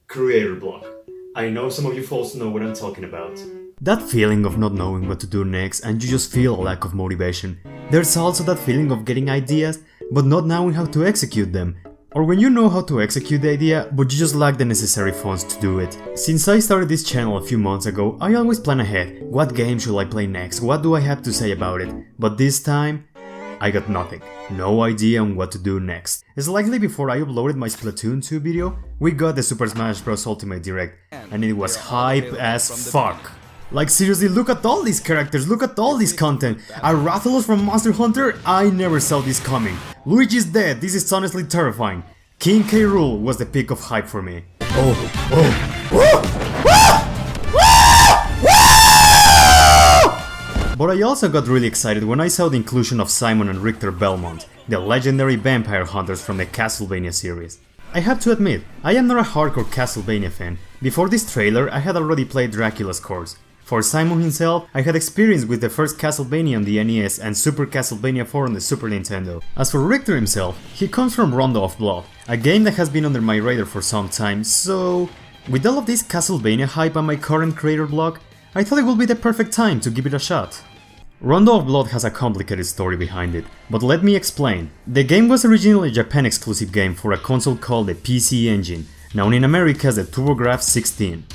Creator block. I know some of you folks know what I'm talking about. That feeling of not knowing what to do next and you just feel a lack of motivation. There's also that feeling of getting ideas but not knowing how to execute them. Or when you know how to execute the idea but you just lack the necessary funds to do it. Since I started this channel a few months ago, I always plan ahead. What game should I play next? What do I have to say about it? But this time, I got nothing. No idea on what to do next. Slightly before I uploaded my Splatoon 2 video, we got the Super Smash Bros. Ultimate Direct, and it was hype as fuck. Like seriously, look at all these characters, look at all this content. A Rathalos from Monster Hunter? I never saw this coming. Luigi's dead, this is honestly terrifying. King K. Rool was the peak of hype for me. But I also got really excited when I saw the inclusion of Simon and Richter Belmont, the legendary vampire hunters from the Castlevania series. I have to admit, I am not a hardcore Castlevania fan. Before this trailer, I had already played Dracula's Curse. For Simon himself, I had experience with the first Castlevania on the NES and Super Castlevania 4 on the Super Nintendo. As for Richter himself, he comes from Rondo of Blood, a game that has been under my radar for some time, so... with all of this Castlevania hype on my current creator blog, I thought it would be the perfect time to give it a shot. Rondo of Blood has a complicated story behind it, but let me explain. The game was originally a Japan exclusive game for a console called the PC Engine, known in America as the TurboGrafx 16.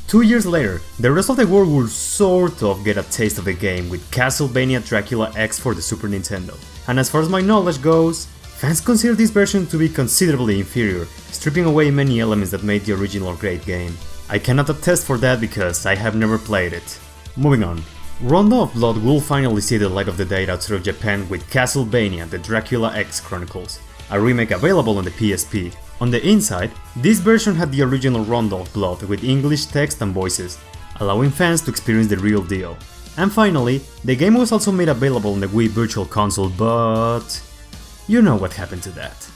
2 years later, the rest of the world will sort of get a taste of the game with Castlevania Dracula X for the Super Nintendo. And as far as my knowledge goes, fans consider this version to be considerably inferior, stripping away many elements that made the original a great game. I cannot attest for that because I have never played it. Moving on. Rondo of Blood will finally see the light of the day outside of Japan with Castlevania The Dracula X Chronicles, a remake available on the PSP. On the inside, this version had the original Rondo of Blood with English text and voices, allowing fans to experience the real deal. And finally, the game was also made available on the Wii Virtual Console, but... you know what happened to that.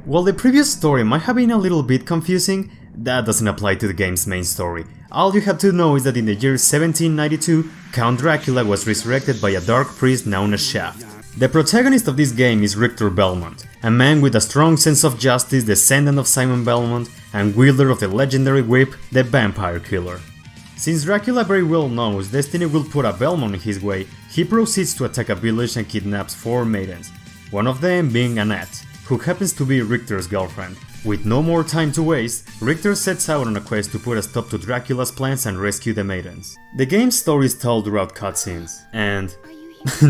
While the previous story might have been a little bit confusing, that doesn't apply to the game's main story. All you have to know is that in the year 1792, Count Dracula was resurrected by a dark priest known as Shaft. The protagonist of this game is Richter Belmont, a man with a strong sense of justice, descendant of Simon Belmont, and wielder of the legendary whip, the Vampire Killer. Since Dracula very well knows destiny will put a Belmont in his way, he proceeds to attack a village and kidnaps 4 maidens, one of them being Annette, who happens to be Richter's girlfriend. With no more time to waste, Richter sets out on a quest to put a stop to Dracula's plans and rescue the maidens. The game's story is told throughout cutscenes, and...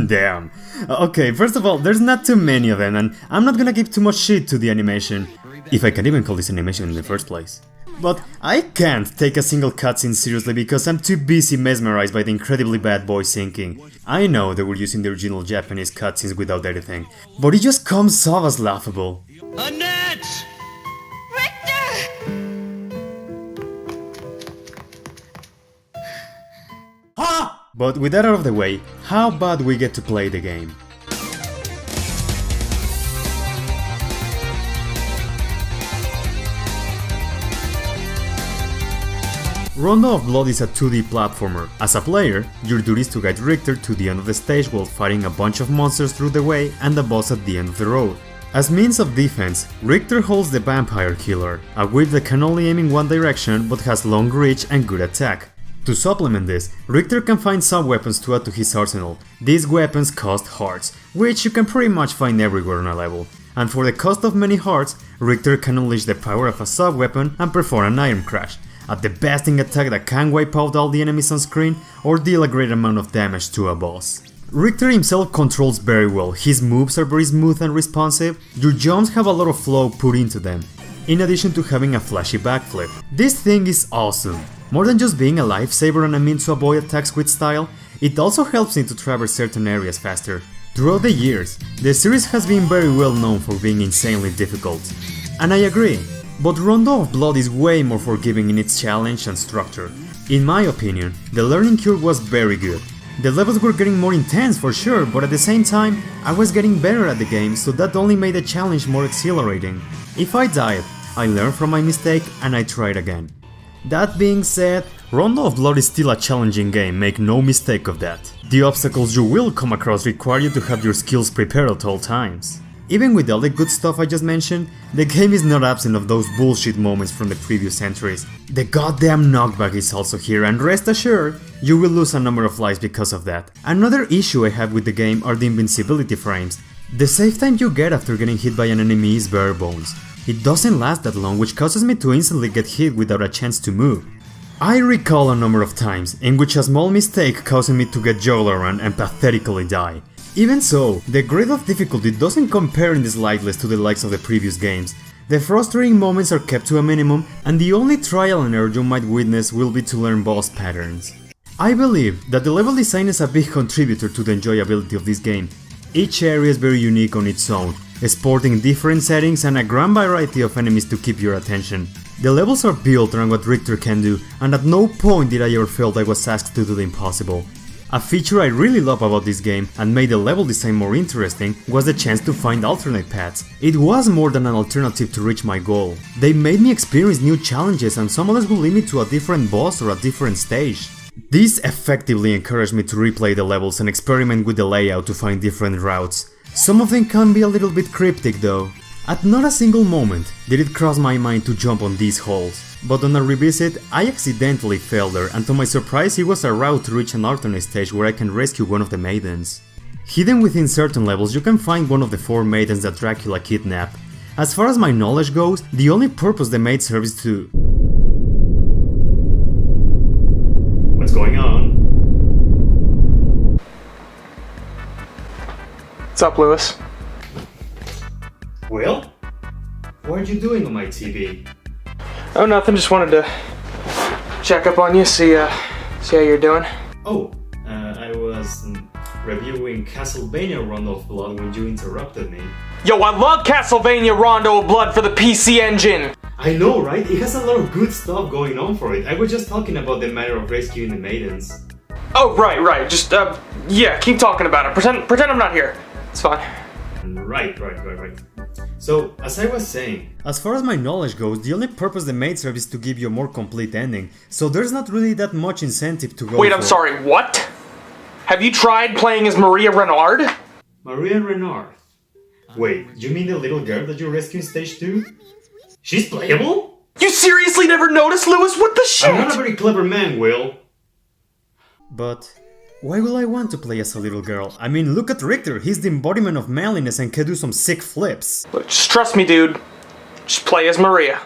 damn. Okay, first of all, there's not too many of them, and I'm not gonna give too much shit to the animation, if I can even call this animation in the first place. But I can't take a single cutscene seriously because I'm too busy mesmerized by the incredibly bad voice syncing. I know they were using the original Japanese cutscenes without editing, but it just comes off as laughable. Annette! But with that out of the way, how about we get to play the game? Rondo of Blood is a 2D platformer. As a player, your duty is to guide Richter to the end of the stage while fighting a bunch of monsters through the way and the boss at the end of the road. As means of defense, Richter holds the Vampire Killer, a whip that can only aim in one direction but has long reach and good attack. To supplement this, Richter can find some weapons to add to his arsenal. These weapons cost hearts, which you can pretty much find everywhere on a level. And for the cost of many hearts, Richter can unleash the power of a sub-weapon and perform an Iron Crash, a devastating attack that can wipe out all the enemies on screen or deal a great amount of damage to a boss. Richter himself controls very well, his moves are very smooth and responsive, your jumps have a lot of flow put into them, in addition to having a flashy backflip. This thing is awesome. More than just being a lifesaver and a means to avoid attacks with style, it also helps me to traverse certain areas faster. Throughout the years, the series has been very well known for being insanely difficult. And I agree, but Rondo of Blood is way more forgiving in its challenge and structure. In my opinion, the learning curve was very good. The levels were getting more intense for sure, but at the same time, I was getting better at the game, so that only made the challenge more exhilarating. If I died, I learned from my mistake and I tried again. That being said, Rondo of Blood is still a challenging game, make no mistake of that. The obstacles you will come across require you to have your skills prepared at all times. Even with all the good stuff I just mentioned, the game is not absent of those bullshit moments from the previous entries. The goddamn knockback is also here, and rest assured, you will lose a number of lives because of that. Another issue I have with the game are the invincibility frames. The save time you get after getting hit by an enemy is bare bones. It doesn't last that long, which causes me to instantly get hit without a chance to move. I recall a number of times in which a small mistake caused me to get juggled around and pathetically die. Even so, the grade of difficulty doesn't compare in the slightest to the likes of the previous games. The frustrating moments are kept to a minimum, and the only trial and error you might witness will be to learn boss patterns. I believe that the level design is a big contributor to the enjoyability of this game. Each area is very unique on its own, sporting different settings and a grand variety of enemies to keep your attention. The levels are built around what Richter can do, and at no point did I ever feel I was asked to do the impossible. A feature I really love about this game and made the level design more interesting was the chance to find alternate paths. It was more than an alternative to reach my goal. They made me experience new challenges, and some others will lead me to a different boss or a different stage. This effectively encouraged me to replay the levels and experiment with the layout to find different routes. Some of them can be a little bit cryptic though. At not a single moment did it cross my mind to jump on these holes, but on a revisit I accidentally fell there, and to my surprise it was a route to reach an alternate stage where I can rescue one of the maidens. Hidden within certain levels you can find one of the 4 maidens that Dracula kidnapped. As far as my knowledge goes, the only purpose the maid serves is to... What's going on? What's up, Lewis? Well? What are you doing on my TV? Oh, nothing. Just wanted to check up on you, see how you're doing. Oh, I was reviewing Castlevania Rondo of Blood when you interrupted me. Yo, I love Castlevania Rondo of Blood for the PC Engine! I know, right? It has a lot of good stuff going on for it. I was just talking about the matter of rescuing the maidens. Oh, right. Just, yeah, keep talking about it. Pretend I'm not here. It's fine. Right. So, as I was saying, as far as my knowledge goes, the only purpose the maid serves is to give you a more complete ending, so there's not really that much incentive to go Wait, I'm sorry, what? Have you tried playing as Maria Renard? Maria Renard? Wait, you mean the little girl that you rescued in stage 2? She's playable? You seriously never noticed, Lewis? What the shit? I'm not a very clever man, Will. But... why will I want to play as a little girl? I mean, look at Richter, he's the embodiment of manliness and can do some sick flips. Look, just trust me, dude. Just play as Maria.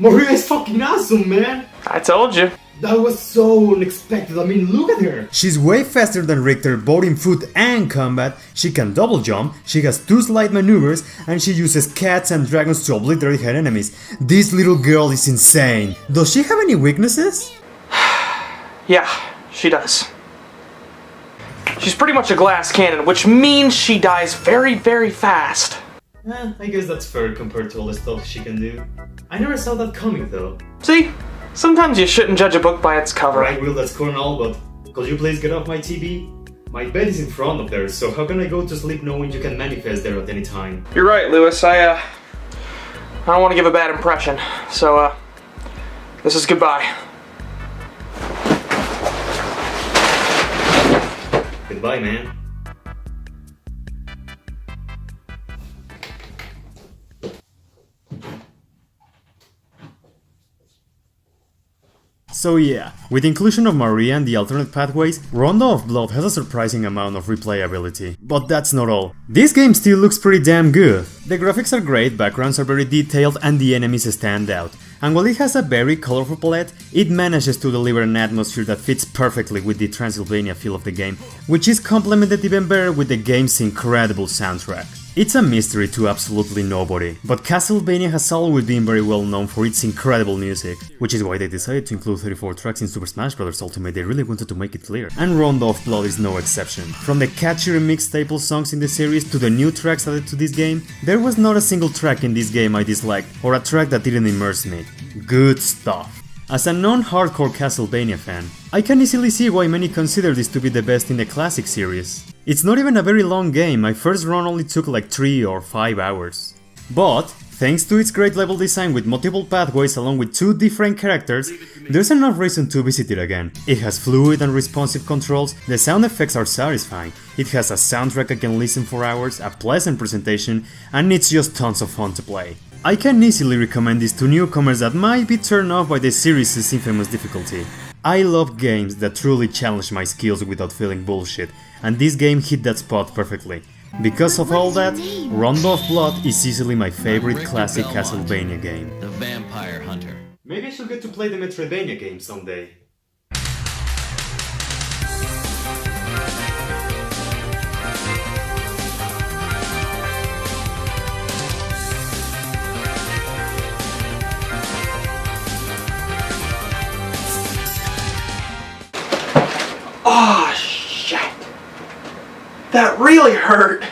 Maria is fucking awesome, man! I told you. That was so unexpected, I mean, look at her! She's way faster than Richter, both in foot and combat, she can double jump, she has 2 slide maneuvers, and she uses cats and dragons to obliterate her enemies. This little girl is insane. Does she have any weaknesses? Yeah, she does. She's pretty much a glass cannon, which means she dies very, very fast. I guess that's fair compared to all the stuff she can do. I never saw that coming though. See? Sometimes you shouldn't judge a book by its cover. Right, Will, that's cool and all, but could you please get off my TV? My bed is in front of there, so how can I go to sleep knowing you can manifest there at any time? You're right, Lewis. I don't want to give a bad impression, so, this is goodbye. Goodbye, man. So yeah, with the inclusion of Maria and the alternate pathways, Rondo of Blood has a surprising amount of replayability. But that's not all. This game still looks pretty damn good. The graphics are great, backgrounds are very detailed, and the enemies stand out. And while it has a very colorful palette, it manages to deliver an atmosphere that fits perfectly with the Transylvania feel of the game, which is complemented even better with the game's incredible soundtrack. It's a mystery to absolutely nobody, but Castlevania has always been very well known for its incredible music, which is why they decided to include 34 tracks in Super Smash Bros. Ultimate. They really wanted to make it clear. And Rondo of Blood is no exception. From the catchy remix staple songs in the series to the new tracks added to this game, there was not a single track in this game I disliked, or a track that didn't immerse me. Good stuff. As a non-hardcore Castlevania fan, I can easily see why many consider this to be the best in the classic series. It's not even a very long game, my first run only took like 3 or 5 hours. But, thanks to its great level design with multiple pathways along with 2 different characters, there's enough reason to visit it again. It has fluid and responsive controls, the sound effects are satisfying, it has a soundtrack I can listen for hours, a pleasant presentation, and it's just tons of fun to play. I can easily recommend this to newcomers that might be turned off by the series' infamous difficulty. I love games that truly challenge my skills without feeling bullshit, and this game hit that spot perfectly. Because of all that, Rondo of Blood is easily my favorite classic Castlevania game. The Vampire Hunter. Maybe I should get to play the Metroidvania game someday. Oh, shit. That really hurt.